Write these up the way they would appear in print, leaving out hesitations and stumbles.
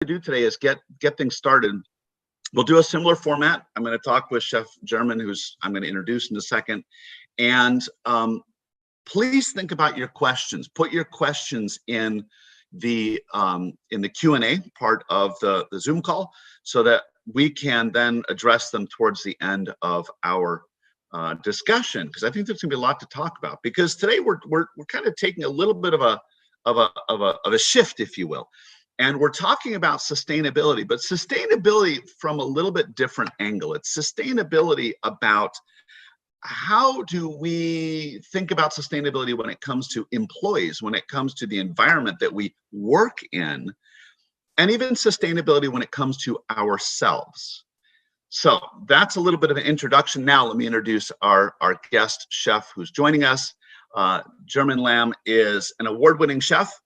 to do today is get things started. We'll do a similar format. I'm going to talk with Chef German, who's I'm going to introduce in a second. And please think about your questions. Put your questions in the Q&A part of the Zoom call so that we can then address them towards the end of our discussion, because I think there's going to be a lot to talk about. Because today we're kind of taking a little bit of a shift, if you will. And we're talking about sustainability, but sustainability from a little bit different angle. It's sustainability about how do we think about sustainability when it comes to employees, when it comes to the environment that we work in, and even sustainability when it comes to ourselves. So that's a little bit of an introduction. Now let me introduce our guest chef who's joining us. German Lam is an award-winning chef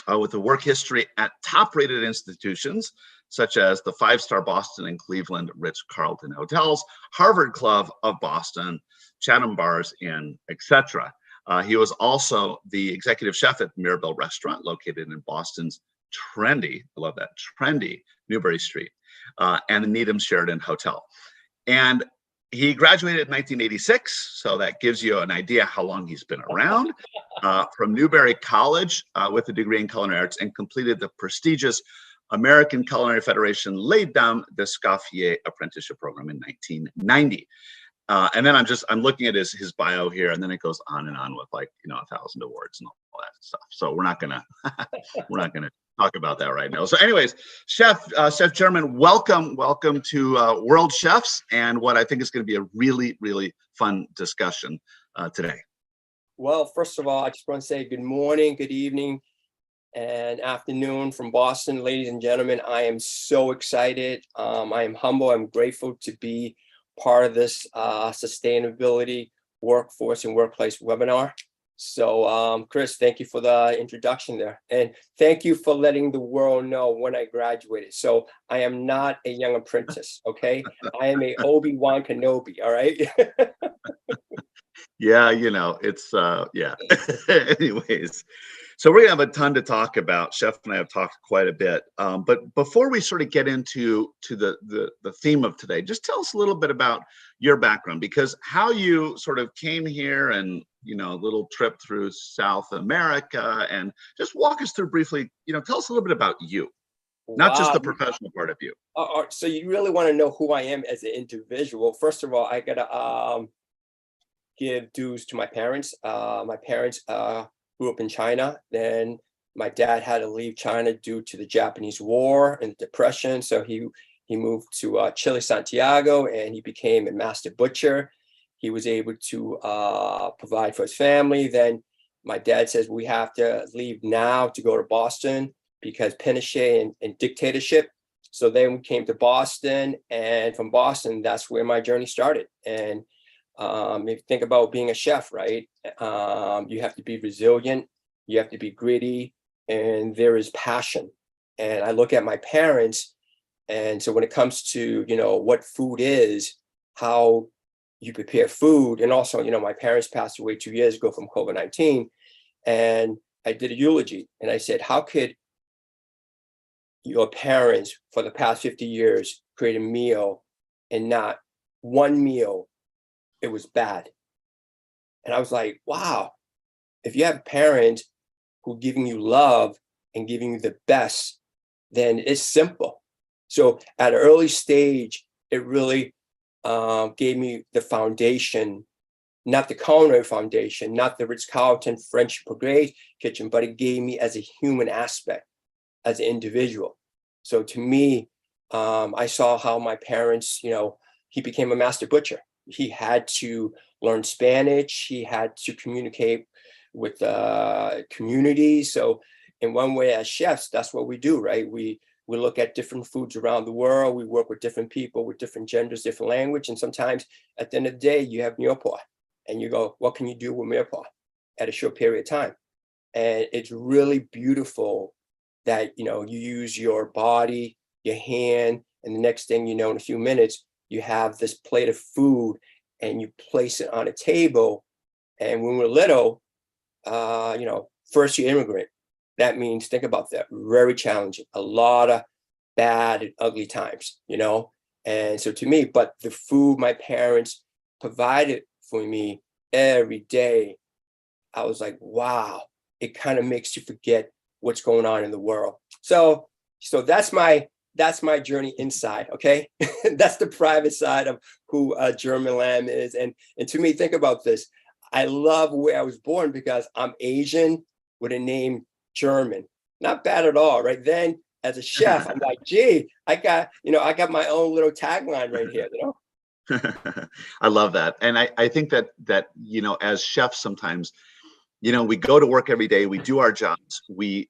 with a work history at top-rated institutions such as the 5-star Boston and Cleveland Ritz-Carlton hotels, Harvard Club of Boston, Chatham Bars Inn, etc. He was also the executive chef at Mirabelle Restaurant, located in Boston's trendy, I love that, trendy Newbury Street, and the Needham Sheridan Hotel. And he graduated in 1986, so that gives you an idea how long he's been around, from Newberry College with a degree in culinary arts, and completed the prestigious American Culinary Federation laid down the Scoffier apprenticeship program in 1990. And then I'm looking at his bio here, and then it goes on and on with 1,000 awards and all that stuff. So we're not gonna talk about that right now. So anyways, Chef German, welcome to World Chefs, and what I think is going to be a really, really fun discussion today. Well, first of all, I just want to say good morning, good evening, and afternoon from Boston, ladies and gentlemen. I am so excited. I am humble. I'm grateful to be part of this sustainability workforce and workplace webinar. So, Chris, thank you for the introduction there. And thank you for letting the world know when I graduated. So I am not a young apprentice, okay? I am a Obi-Wan Kenobi, all right? Yeah, it's, yeah. Anyways, so we're gonna have a ton to talk about. Chef and I have talked quite a bit. But before we sort of get into the theme of today, just tell us a little bit about your background, because how you sort of came here and, a little trip through South America, and just walk us through briefly, tell us a little bit about you, not just the professional part of you. So you really want to know who I am as an individual. First of all, I gotta give dues to my parents. My parents grew up in China. Then my dad had to leave China due to the Japanese War and Depression. So he moved to Chile, Santiago, and he became a master butcher. He was able to provide for his family. Then my dad says, we have to leave now to go to Boston because Pinochet and dictatorship. So then we came to Boston, and from Boston, that's where my journey started. And if you think about being a chef, right, you have to be resilient, you have to be gritty, and there is passion. And I look at my parents, and so when it comes to, what food is, how you prepare food, and also, my parents passed away 2 years ago from COVID-19, and I did a eulogy, and I said, how could your parents for the past 50 years create a meal and not one meal it was bad? And I was like, wow, if you have parents who are giving you love and giving you the best, then it's simple. So at an early stage, it really gave me the foundation, not the culinary foundation, not the Ritz-Carlton French brigade kitchen, but it gave me as a human aspect, as an individual. So to me, I saw how my parents, he became a master butcher. He had to learn Spanish. He had to communicate with the community. So in one way, as chefs, that's what we do, right? We look at different foods around the world. We work with different people, with different genders, different language. And sometimes at the end of the day, you have meal pot, and you go, what can you do with meal pot at a short period of time? And it's really beautiful that, you use your body, your hand, and the next thing you know, in a few minutes, you have this plate of food and you place it on a table. And when we're little, first you immigrant, that means, think about that, very challenging, a lot of bad and ugly times, you know? And so to me, but the food my parents provided for me every day, I was like, wow, it kind of makes you forget what's going on in the world. So that's my journey inside. Okay. That's the private side of who German Lam is. And to me, think about this. I love where I was born because I'm Asian with a name German. Not bad at all. Right then, as a chef, I'm like, gee, I got my own little tagline right here, you know? I love that. And I think that, as chefs, sometimes, we go to work every day, we do our jobs, we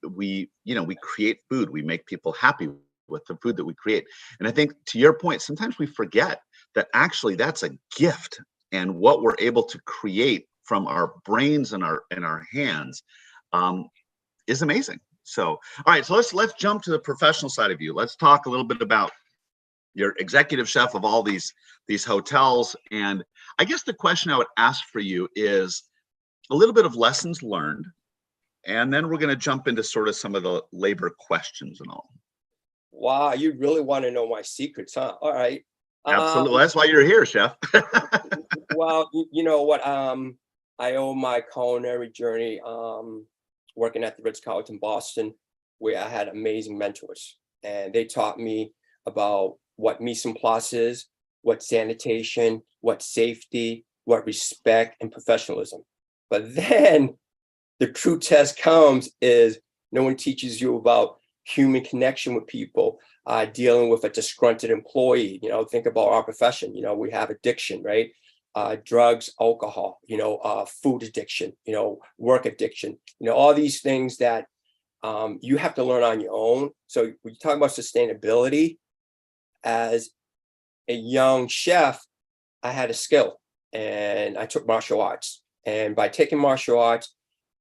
create food, we make people happy with the food that we create. And I think, to your point, sometimes we forget that actually that's a gift, and what we're able to create from our brains and our hands is amazing. So, all right, so let's jump to the professional side of you. Let's talk a little bit about your executive chef of all these hotels. And I guess the question I would ask for you is a little bit of lessons learned, and then we're going to jump into sort of some of the labor questions and all. Wow, you really want to know my secrets, huh? All right. Absolutely. That's why you're here, chef. Well, you know what? I owe my culinary journey working at the Ritz-Carlton Boston, where I had amazing mentors, and they taught me about what mise en place is, what sanitation, what safety, what respect and professionalism. But then the true test comes is no one teaches you about human connection with people, dealing with a disgruntled employee. Think about our profession. We have addiction, right? Drugs, alcohol, food addiction, work addiction, all these things that you have to learn on your own. So when you talk about sustainability, as a young chef, I had a skill, and I took martial arts. And by taking martial arts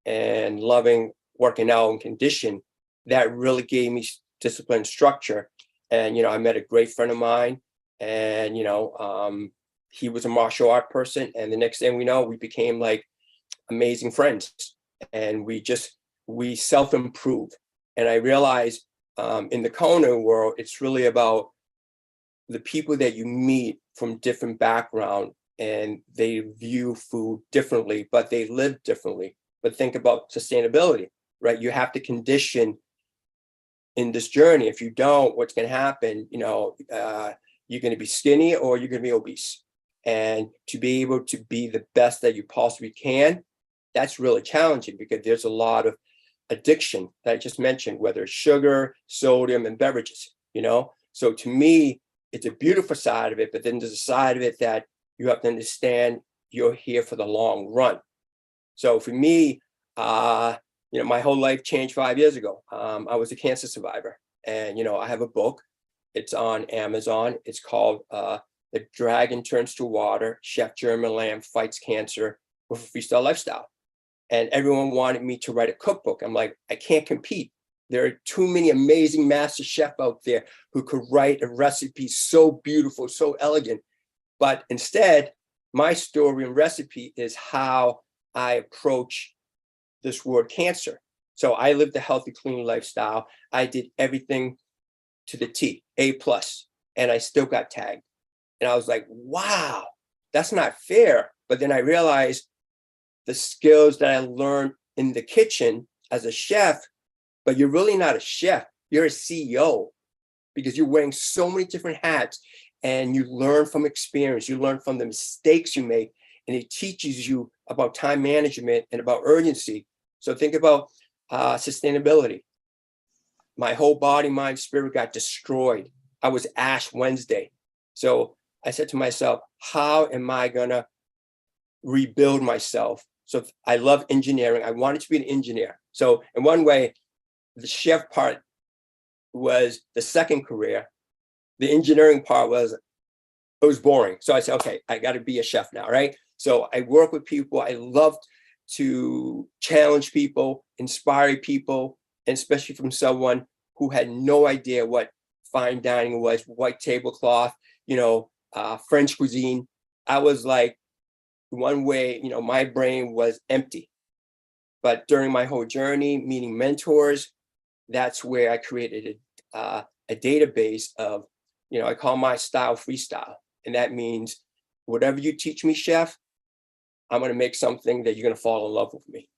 and loving working out and condition, that really gave me discipline, structure. And, I met a great friend of mine, and, he was a martial art person. And the next thing we know, we became like amazing friends, and we self-improve. And I realized in the culinary world, it's really about the people that you meet from different background, and they view food differently, but they live differently. But think about sustainability, right? You have to condition in this journey. If you don't, what's going to happen? You're going to be skinny or you're going to be obese. And to be able to be the best that you possibly can, that's really challenging, because there's a lot of addiction that I just mentioned, whether it's sugar, sodium, and beverages, So to me, it's a beautiful side of it, but then there's a side of it that you have to understand you're here for the long run. So for me, my whole life changed 5 years ago. I was a cancer survivor, and, I have a book. It's on Amazon. It's called The Dragon Turns to Water, Chef German Lam Fights Cancer with a Freestyle Lifestyle. And everyone wanted me to write a cookbook. I'm like, I can't compete. There are too many amazing master chefs out there who could write a recipe so beautiful, so elegant. But instead, my story and recipe is how I approach this word cancer. So I lived a healthy, clean lifestyle. I did everything to the T, A+, and I still got tagged. And I was like, wow, that's not fair. But then I realized the skills that I learned in the kitchen as a chef, but you're really not a chef, you're a CEO, because you're wearing so many different hats, and you learn from experience, you learn from the mistakes you make, and it teaches you about time management and about urgency. So think about sustainability. My whole body, mind, spirit got destroyed. I was Ash Wednesday. So I said to myself, how am I gonna rebuild myself? So I love engineering. I wanted to be an engineer. So in one way, the chef part was the second career. The engineering part was boring. So I said, okay, I got to be a chef now, right? So I work with people. I love to challenge people, inspire people, and especially from someone who had no idea what fine dining was, white tablecloth, French cuisine. I was like, one way, my brain was empty. But during my whole journey, meeting mentors, that's where I created a database of, I call my style freestyle. And that means whatever you teach me, chef, I'm going to make something that you're going to fall in love with me.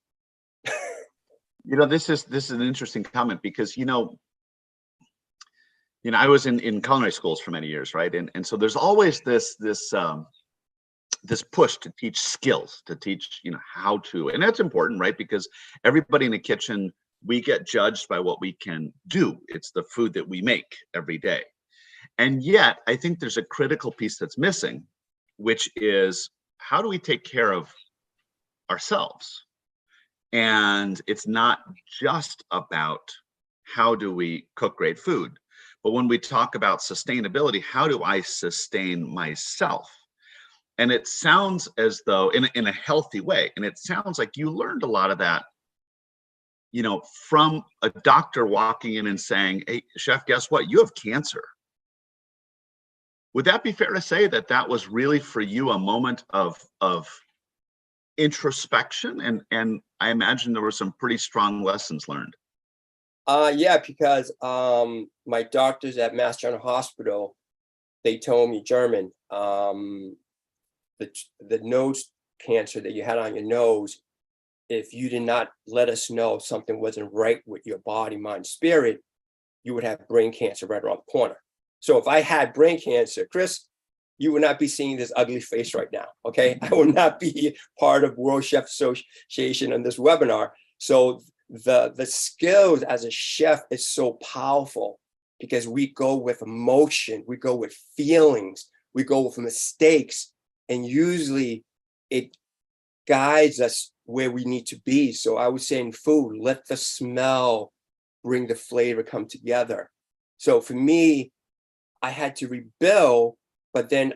This is an interesting comment because, I was in culinary schools for many years, right? And so there's always this push to teach skills, to teach, how to, and that's important, right? Because everybody in the kitchen, we get judged by what we can do. It's the food that we make every day. And yet, I think there's a critical piece that's missing, which is how do we take care of ourselves? And it's not just about how do we cook great food, but when we talk about sustainability, how do I sustain myself? And it sounds as though in a healthy way, and it sounds like you learned a lot of that, from a doctor walking in and saying, "Hey, chef, guess what? You have cancer." Would that be fair to say that that was really for you a moment of introspection? And I imagine there were some pretty strong lessons learned. Yeah, because my doctors at Mass General Hospital, they told me, German, the nose cancer that you had on your nose, if you did not let us know something wasn't right with your body, mind, spirit, you would have brain cancer right around the corner. So if I had brain cancer, Chris, you would not be seeing this ugly face right now, okay? I would not be part of World Chef Association on this webinar. So the skills as a chef is so powerful because we go with emotion, we go with feelings, we go with mistakes, and usually it guides us where we need to be. So I would say in food, let the smell bring the flavor come together. So for me, I had to rebuild, but then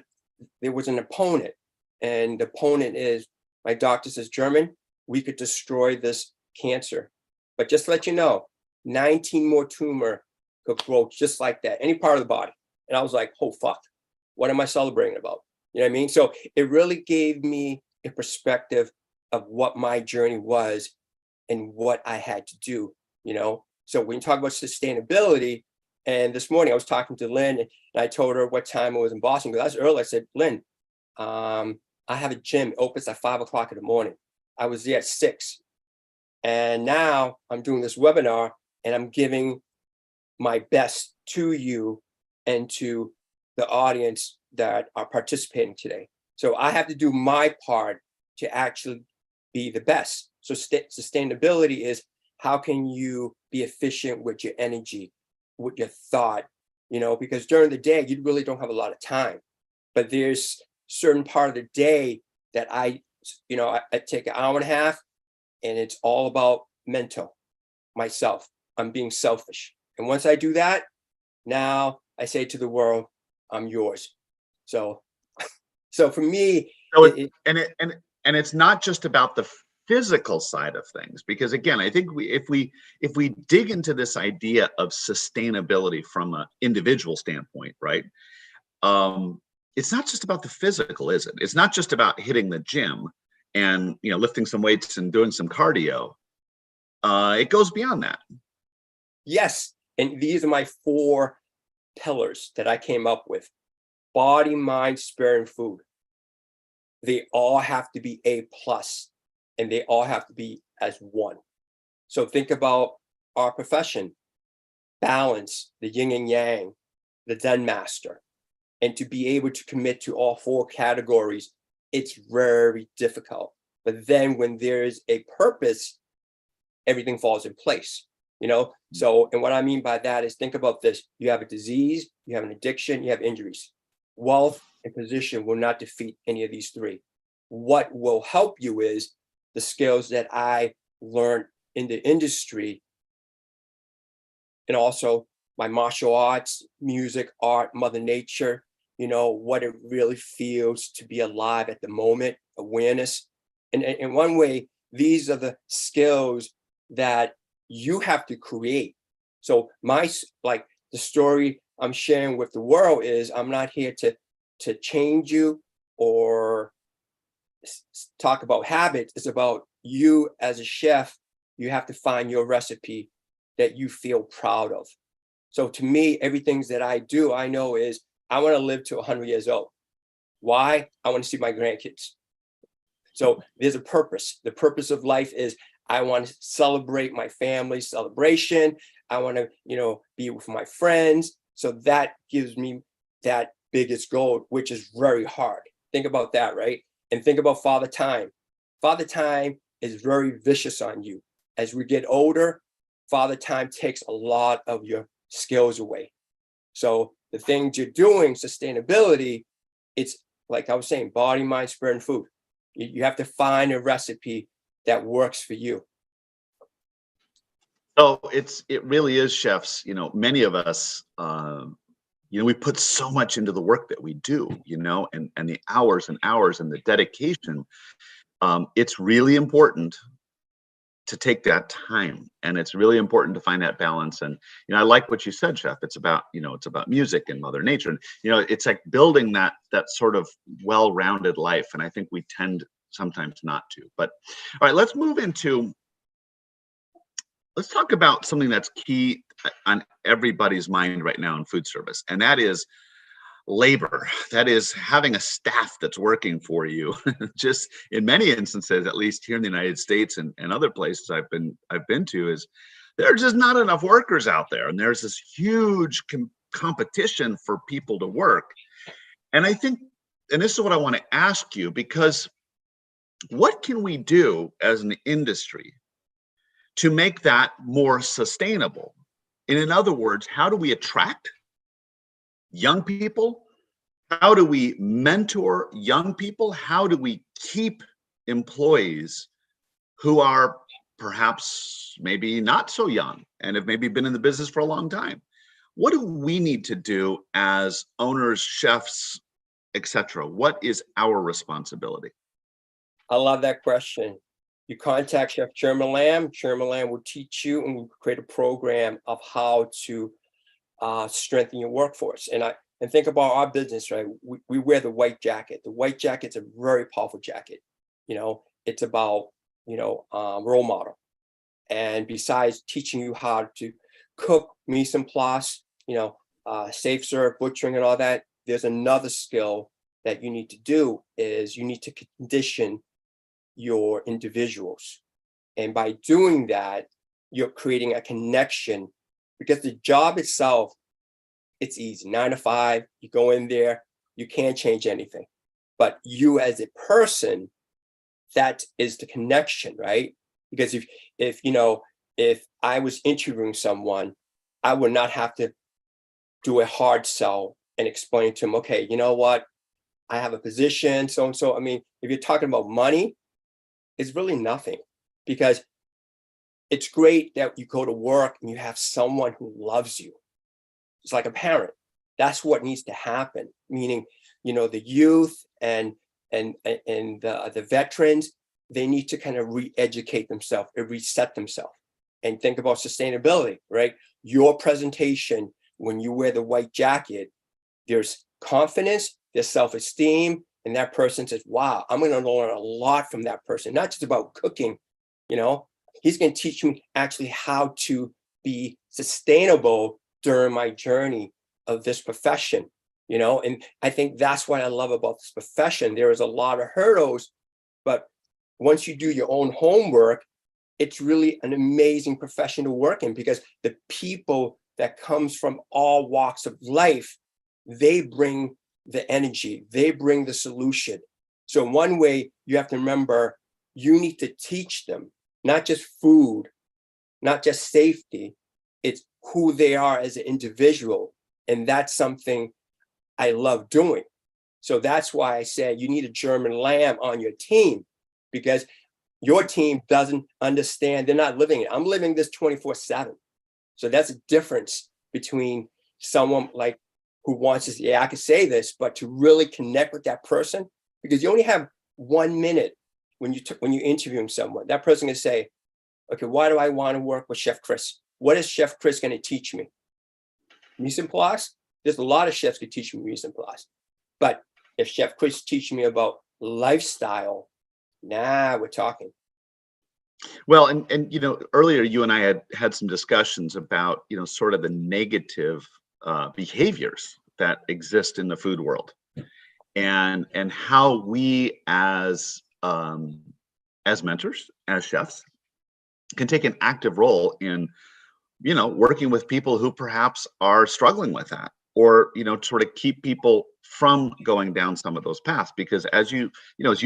there was an opponent, and the opponent is, my doctor says, German, we could destroy this cancer. But just to let you know, 19 more tumor could grow just like that, any part of the body. And I was like, oh, fuck, what am I celebrating about? You know what I mean? So it really gave me a perspective of what my journey was and what I had to do, So when you talk about sustainability, and this morning I was talking to Lynn and I told her what time it was in Boston, because I was early. I said, Lynn, I have a gym, it opens at 5 o'clock in the morning. I was there at 6. And now I'm doing this webinar and I'm giving my best to you and to the audience that are participating today. So I have to do my part to actually be the best. So sustainability is, how can you be efficient with your energy, with your thought, because during the day, you really don't have a lot of time, but there's certain part of the day that I take an hour and a half, and it's all about mental, myself. I'm being selfish. And once I do that, now I say to the world, I'm yours. So for me, and it's not just about the physical side of things, because again, I think if we dig into this idea of sustainability from an individual standpoint, right? It's not just about the physical, is it? It's not just about hitting the gym and lifting some weights and doing some cardio. It goes beyond that. Yes, and these are my 4 pillars that I came up with: body, mind, spirit, and food. They all have to be A+, and they all have to be as one. So think about our profession: balance, the yin and yang, the Zen master. And to be able to commit to all 4 categories, it's very difficult. But then when there's a purpose, everything falls in place, So, and what I mean by that is, think about this: you have a disease, you have an addiction, you have injuries. Wealth and position will not defeat any of these 3. What will help you is the skills that I learned in the industry, and also my martial arts, music, art, Mother Nature, what it really feels to be alive at the moment, awareness. And in one way, these are the skills that you have to create. So the story I'm sharing with the world is, I'm not here to change you or talk about habits. It's about you as a chef, you have to find your recipe that you feel proud of. So to me, everything that I do, I know is I want to live to 100 years old. Why? I want to see my grandkids. So there's a purpose. The purpose of life is I want to celebrate my family's celebration. I want to, be with my friends. So that gives me that biggest goal, which is very hard. Think about that, right? And think about Father Time. Father Time is very vicious on you. As we get older, Father Time takes a lot of your skills away. So the things you're doing, sustainability, it's like I was saying, body, mind, spirit, and food. You have to find a recipe that works for you. So it really is, chefs, many of us, we put so much into the work that we do, and the hours and hours and the dedication. It's really important to take that time, and it's really important to find that balance. And I like what you said, Chef. It's about music and Mother Nature, and it's like building that sort of well-rounded life. And I think we tend sometimes not to. But all right, let's talk about something that's key on everybody's mind right now in food service, and that is labor. That is having a staff that's working for you. Just in many instances, at least here in the United States and other places I've been to, is there are just not enough workers out there, and there's this huge competition for people to work. And I think, and this is what I want to ask you, because what can we do as an industry to make that more sustainable? And in other words, how do we attract young people? How do we mentor young people? How do we keep employees who are perhaps maybe not so young and have maybe been in the business for a long time? What do we need to do as owners, chefs, etc.? What is our responsibility? I love that question. You contact Chef German Lam. German Lam will teach you, and we'll create a program of how to strengthen your workforce. And think about our business, right? We wear the white jacket. The white jacket's a very powerful jacket. It's about role model. And besides teaching you how to cook, mise en place, safe serve, butchering, and all that, there's another skill that you need to do is you need to condition your individuals. And by doing that, you're creating a connection, because the job itself, it's easy, 9 to 5, you go in there, you can't change anything. But you as a person, that is the connection, right? Because if I was interviewing someone, I would not have to do a hard sell and explain to them, okay, you know what? I have a position, so and so. I mean, if you're talking about money, it's really nothing, because it's great that you go to work and you have someone who loves you. It's like a parent. That's what needs to happen. Meaning, the youth and the veterans, they need to kind of re-educate themselves and reset themselves. And think about sustainability, right? Your presentation, when you wear the white jacket, there's confidence, there's self-esteem, and that person says, wow, I'm going to learn a lot from that person, not just about cooking. He's going to teach me actually how to be sustainable during my journey of this profession, and I think that's what I love about this profession. There is a lot of hurdles, but once you do your own homework, it's really an amazing profession to work in, because the people that comes from all walks of life, they bring the energy, they bring the solution. So in one way, you have to remember, you need to teach them, not just food, not just safety, it's who they are as an individual. And that's something I love doing. So that's why I said you need a German Lam on your team, because your team doesn't understand, they're not living it. I'm living this 24/7. So that's a difference between someone like who wants to, yeah, I could say this, but to really connect with that person, because you only have 1 minute when you're interviewing someone. That person can say, okay, why do I want to work with Chef Chris? What is Chef Chris going to teach me? Mise en place? There's a lot of chefs could teach me mise en place. But if Chef Chris teaches me about lifestyle, now we're talking. Well, and earlier you and I had some discussions about sort of the negative behaviors that exist in the food world, and how we as mentors, as chefs, can take an active role in working with people who perhaps are struggling with that, or sort of keep people from going down some of those paths. Because as you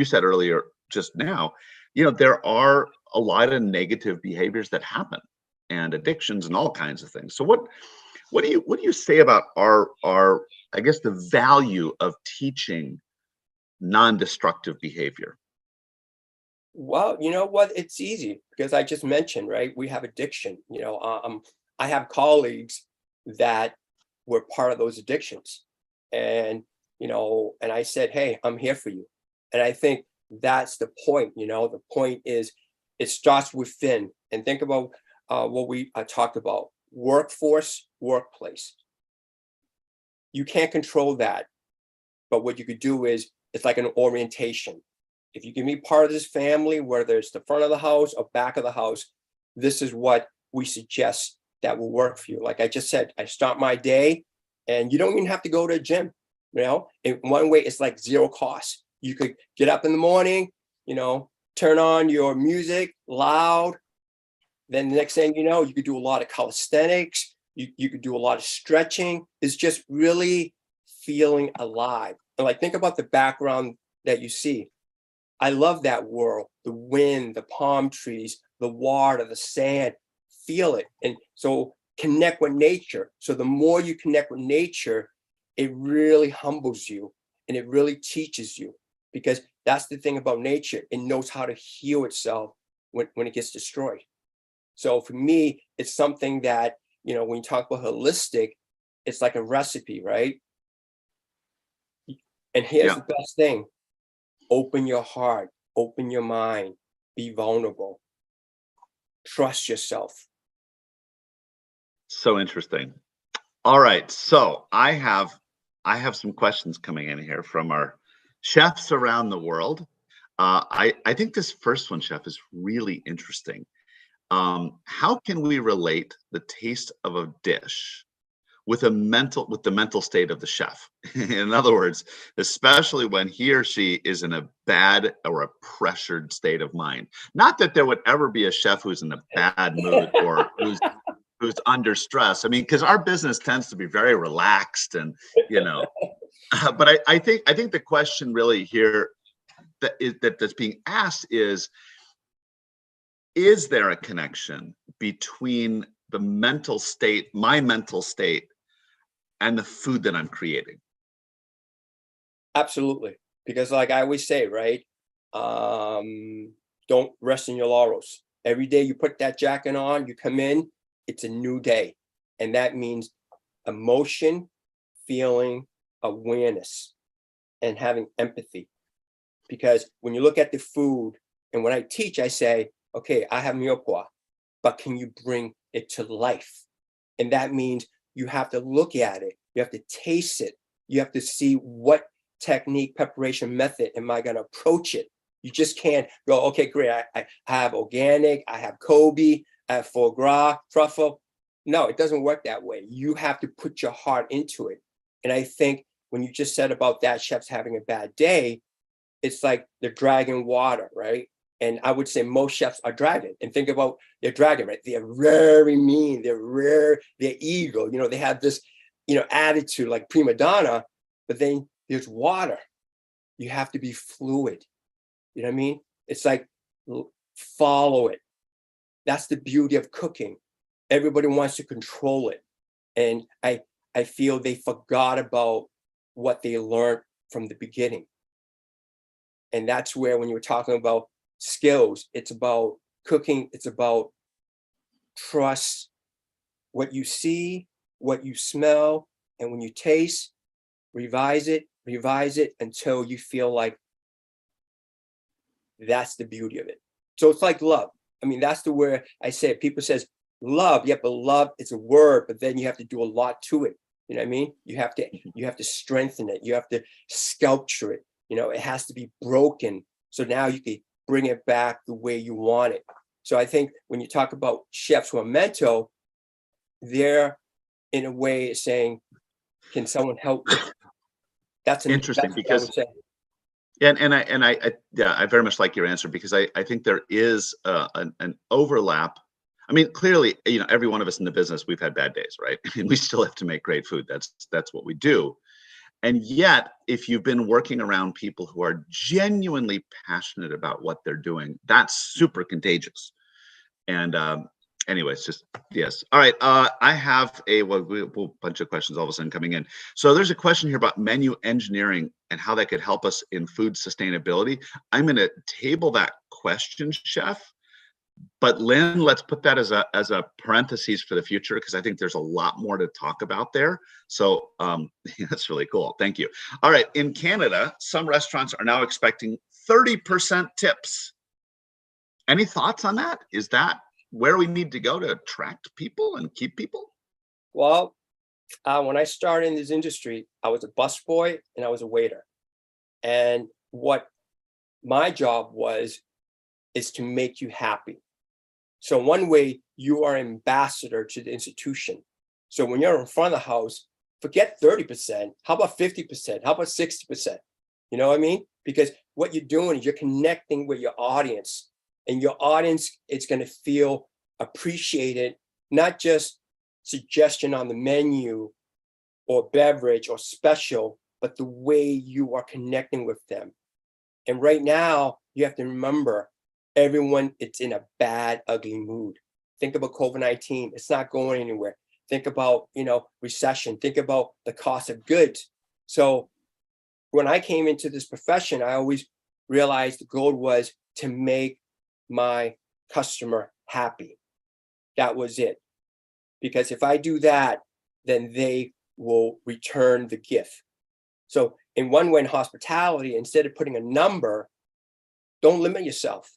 said earlier just now, there are a lot of negative behaviors that happen, and addictions and all kinds of things. So what do you say about our I guess the value of teaching non-destructive behavior? Well, you know what? It's easy because I just mentioned, right? We have addiction. I have colleagues that were part of those addictions, and and I said, "Hey, I'm here for you." And I think that's the point. The point is it starts within. And think about what we talked about: workforce, workplace. You can't control that, but what you could do is it's like an orientation. If you can be part of this family, whether it's the front of the house or back of the house, this is what we suggest that will work for you. Like I just said, I start my day and you don't even have to go to a gym. In one way, it's like zero cost. You could get up in the morning, turn on your music loud. Then the next thing you know, you could do a lot of calisthenics. You could do a lot of stretching. It's just really feeling alive. And like, think about the background that you see. I love that world, the wind, the palm trees, the water, the sand, feel it. And so connect with nature. So the more you connect with nature, it really humbles you and it really teaches you, because that's the thing about nature. It knows how to heal itself when it gets destroyed. So for me, it's something that, when you talk about holistic, it's like a recipe, right? And here's Yeah. the best thing. Open your heart, open your mind, be vulnerable, trust yourself. So interesting. All right, so I have some questions coming in here from our chefs around the world. I think this first one, chef, is really interesting. How can we relate the taste of a dish with the mental state of the chef? In other words, especially when he or she is in a bad or a pressured state of mind. Not that there would ever be a chef who's in a bad mood or who's under stress. I mean, because our business tends to be very relaxed, and you know. But I think the question really here that's being asked is there a connection between the mental state, my mental state, and the food that I'm creating? Absolutely. Because like I always say, right? Don't rest in your laurels. Every day you put that jacket on, you come in, it's a new day. And that means emotion, feeling, awareness, and having empathy. Because when you look at the food, and when I teach, I say, okay, I have mirepoix, but can you bring it to life? And that means you have to look at it, you have to taste it, you have to see what technique, preparation method am I going to approach it. You just can't go, okay, great, I have organic, I have Kobe, I have foie gras, truffle. No, it doesn't work that way. You have to put your heart into it. And I think when you just said about that chef's having a bad day, it's like they're dragging water, right? And I would say most chefs are dragging. And think about their dragon, right? They're very mean, they're ego, they have this, attitude like prima donna, but then there's water. You have to be fluid. You know what I mean? It's like follow it. That's the beauty of cooking. Everybody wants to control it. And I feel they forgot about what they learned from the beginning. And that's where, when you were talking about skills, it's about cooking, it's about trust, what you see, what you smell, and when you taste, revise it until you feel like that's the beauty of it. So it's like love. I mean, that's the word I say. People says love, yeah, but love is a word, but then you have to do a lot to it. You know what I mean? You have to strengthen it. You have to sculpture it. It has to be broken. So now you can bring it back the way you want it. So I think when you talk about chefs who are mentor, they're in a way saying, can someone help me? That's Interesting, what I because would say. yeah, I very much like your answer, because I think there is an overlap. I mean, clearly, every one of us in the business, we've had bad days, right? And we still have to make great food. That's what we do. And yet, if you've been working around people who are genuinely passionate about what they're doing, that's super contagious. And anyways, just yes. All right. I have a bunch of questions all of a sudden coming in. So there's a question here about menu engineering and how that could help us in food sustainability. I'm going to table that question, Chef. But Lynn, let's put that as a parentheses for the future, because I think there's a lot more to talk about there. So that's really cool. Thank you. All right. In Canada, some restaurants are now expecting 30% tips. Any thoughts on that? Is that where we need to go to attract people and keep people? Well, when I started in this industry, I was a busboy and I was a waiter. And what my job is to make you happy. So one way, you are ambassador to the institution. So when you're in front of the house, forget 30%. How about 50%? How about 60%? You know what I mean? Because what you're doing is you're connecting with your audience, and your audience is going to feel appreciated, not just suggestion on the menu or beverage or special, but the way you are connecting with them. And right now, you have to remember, everyone, it's in a bad, ugly mood. Think about COVID-19. It's not going anywhere. Think about, recession. Think about the cost of goods. So when I came into this profession, I always realized the goal was to make my customer happy. That was it. Because if I do that, then they will return the gift. So in one way, in hospitality, instead of putting a number, don't limit yourself.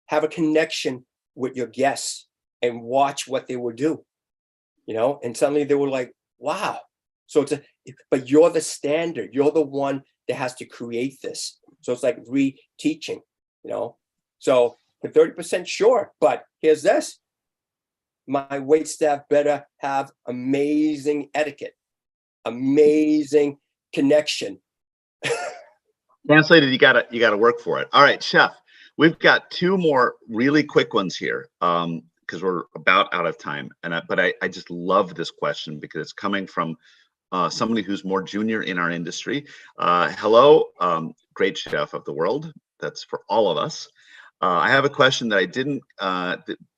Have a connection with your guests and watch what they will do, and suddenly they were like, wow. So but you're the standard. You're the one that has to create this. So it's like reteaching, So for 30%, sure. But here's this. My wait staff better have amazing etiquette, amazing connection. Translated, you gotta work for it. All right, Chef. We've got two more really quick ones here, because we're about out of time. But I just love this question because it's coming from somebody who's more junior in our industry. Hello, great chef of the world. That's for all of us. I have a question that I didn't.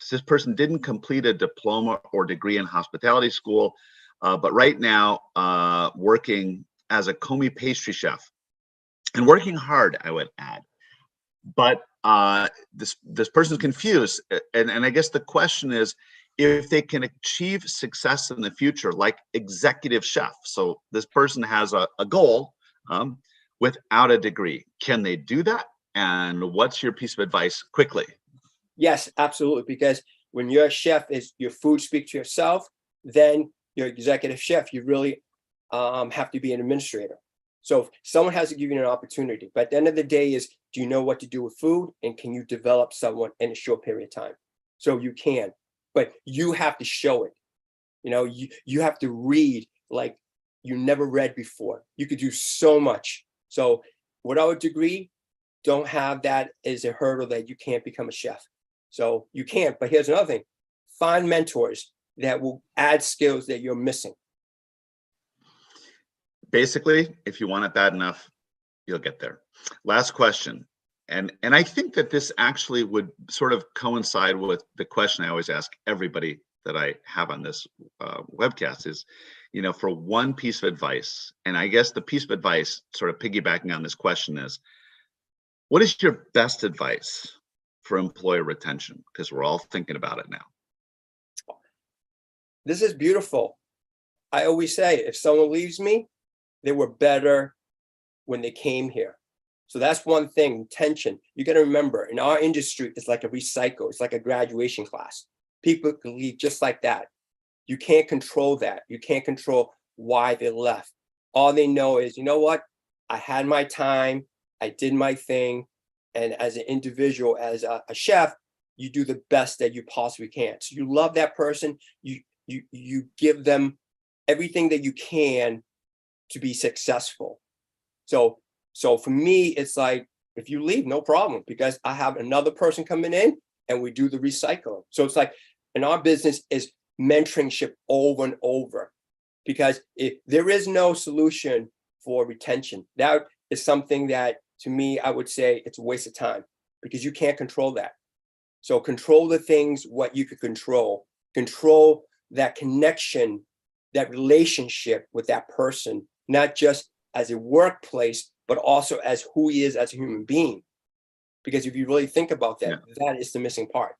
This person didn't complete a diploma or degree in hospitality school, but right now working as a commis pastry chef, and working hard, I would add. But this person's confused, and I guess the question is if they can achieve success in the future, like executive chef. So this person has a goal without a degree. Can they do that? And what's your piece of advice, quickly? Yes, absolutely. Because when you're a chef, is your food speak to yourself, then you're executive chef. You really have to be an administrator. So someone has to give you an opportunity. But at the end of the day is, do you know what to do with food? And can you develop someone in a short period of time? So you can, but you have to show it. You have to read like you never read before. You could do so much. So without a degree, don't have that as a hurdle that you can't become a chef. So you can't. But here's another thing. Find mentors that will add skills that you're missing. Basically, if you want it bad enough, you'll get there. Last question. And I think that this actually would sort of coincide with the question I always ask everybody that I have on this webcast is, for one piece of advice, and I guess the piece of advice sort of piggybacking on this question is, what is your best advice for employee retention? Because we're all thinking about it now. This is beautiful. I always say, if someone leaves me, they were better when they came here. So that's one thing, retention. You got to remember, in our industry, it's like a recycle. It's like a graduation class. People can leave just like that. You can't control that. You can't control why they left. All they know is, you know what? I had my time. I did my thing. And as an individual, as a chef, you do the best that you possibly can. So you love that person, you give them everything that you can to be successful. So for me, it's like, if you leave, no problem, because I have another person coming in and we do the recycling. So it's like, in our business is mentorship over and over, because if there is no solution for retention, that is something that, to me, I would say it's a waste of time, because you can't control that. So control the things what you could control that connection, that relationship with that person, not just as a workplace, but also as who he is as a human being. Because if you really think about that, that is the missing part.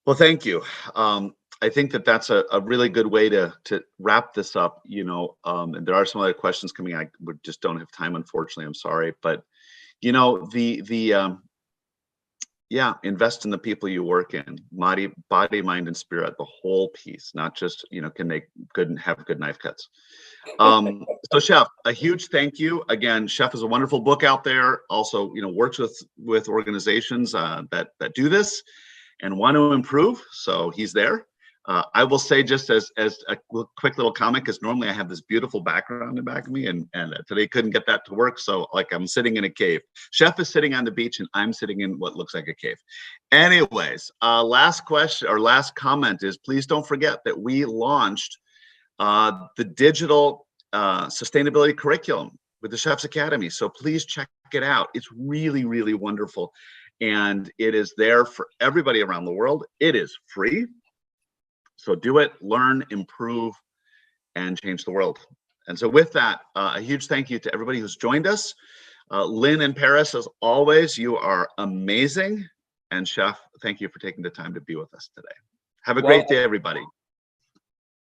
Well, thank you. I think that that's a really good way to wrap this up, you know, and there are some other questions coming. We just don't have time, unfortunately. I'm sorry, but you know, invest in the people you work in, body, mind, and spirit, the whole piece, not just, you know, can have good knife cuts. So Chef, a huge thank you. Again, Chef is a wonderful book out there. Also, you know, works with organizations that do this and want to improve. So he's there. I will say, just as a quick little comment, because normally I have this beautiful background in back of me, and today couldn't get that to work. So like I'm sitting in a cave. Chef is sitting on the beach and I'm sitting in what looks like a cave. Anyways, last question or last comment is, please don't forget that we launched the digital sustainability curriculum with the Chef's Academy. So please check it out. It's really, really wonderful. And it is there for everybody around the world. It is free. So do it, learn, improve, and change the world. And so with that, a huge thank you to everybody who's joined us. Lynn and Paris, as always, you are amazing. And Chef, thank you for taking the time to be with us today. Have a great day, everybody.